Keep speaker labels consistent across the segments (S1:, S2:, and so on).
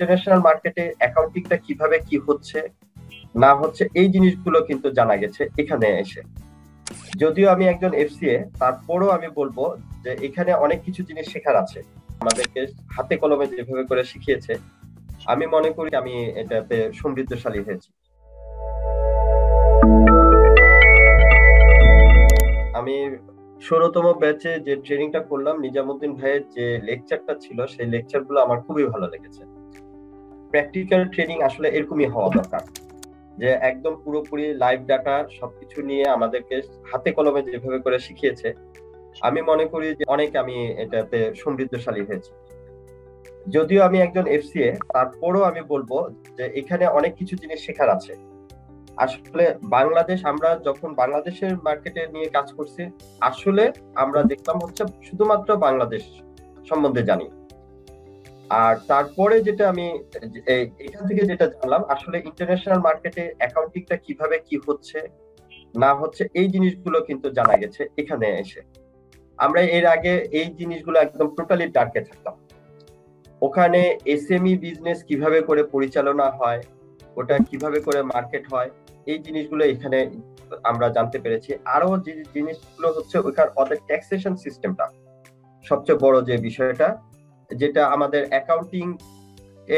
S1: International মার্কেটে অ্যাকাউন্টিংটা কিভাবে কি হচ্ছে না হচ্ছে এই জিনিসগুলো কিন্তু জানা গেছে এখানে এসে। যদিও আমি একজন এফসিএ, তারপরও আমি বলবো যে এখানে অনেক কিছু জিনিস শেখার আছে। আমাদেরকে হাতে কলমে যেভাবে করে শিখিয়েছে, আমি মনে করি আমি এটাতে সমৃদ্ধশালী হয়েছি। আমি 16তম ব্যাচে যে ট্রেনিংটা করলাম, নিজামুদ্দিন ভাইয়ের যে লেকচারটা ছিল, সেই লেকচারগুলো আমার খুবই ভালো লেগেছে। প্র্যাকটিক্যাল ট্রেনিং আসলে এরকমই হওয়া দরকার, যে একদম পুরোপুরি লাইভ ডাটা সবকিছু নিয়ে আমাদেরকে হাতে কলমে যেভাবে করে শিখিয়েছে, আমি মনে করি যে আমি এটাতে সমৃদ্ধশালী হয়েছি। যদিও আমি একজন এফসিএ, তারপরও আমি বলবো যে এখানে অনেক কিছু জিনিস শেখার আছে। আসলে আমরা যখন বাংলাদেশের মার্কেটে নিয়ে কাজ করছি, আসলে আমরা দেখলাম হচ্ছে শুধুমাত্র বাংলাদেশ সম্বন্ধে জানি। আর তারপরে যেটা আমি এখান থেকে যেটা জানলাম, আসলে ইন্টারন্যাশনাল মার্কেটে অ্যাকাউন্টিংটা কিভাবে কি হচ্ছে না হচ্ছে এই জিনিসগুলো কিন্তু জানা গেছে এখানে এসে। আমরা এর আগে এই জিনিসগুলো একদম টোটালি ডার্কে থাকতাম। ওখানে এসএমই বিজনেস কিভাবে করে পরিচালনা হয়, ওটা কিভাবে করে মার্কেট হয়, এই জিনিসগুলো এখানে আমরা জানতে পেরেছি। আরো যে জিনিসগুলো হচ্ছে ওখানে ওদের ট্যাক্সেশন সিস্টেমটা সবচেয়ে বড় যে বিষয়টা, যেটা আমাদের অ্যাকাউন্টিং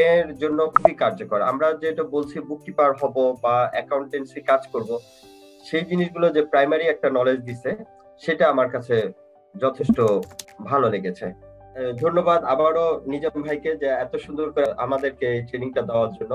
S1: এর জন্য খুবই কার্যকর। আমরা যেটা বলছি বুককিপার হব বা অ্যাকাউন্টেন্সি কাজ করব, সেই জিনিসগুলো যে প্রাইমারি একটা নলেজ দিছে, সেটা আমার কাছে যথেষ্ট ভালো লেগেছে। ধন্যবাদ আবারও নিজাম ভাইকে যে এত সুন্দর করে আমাদেরকে ট্রেনিংটা দেওয়ার জন্য।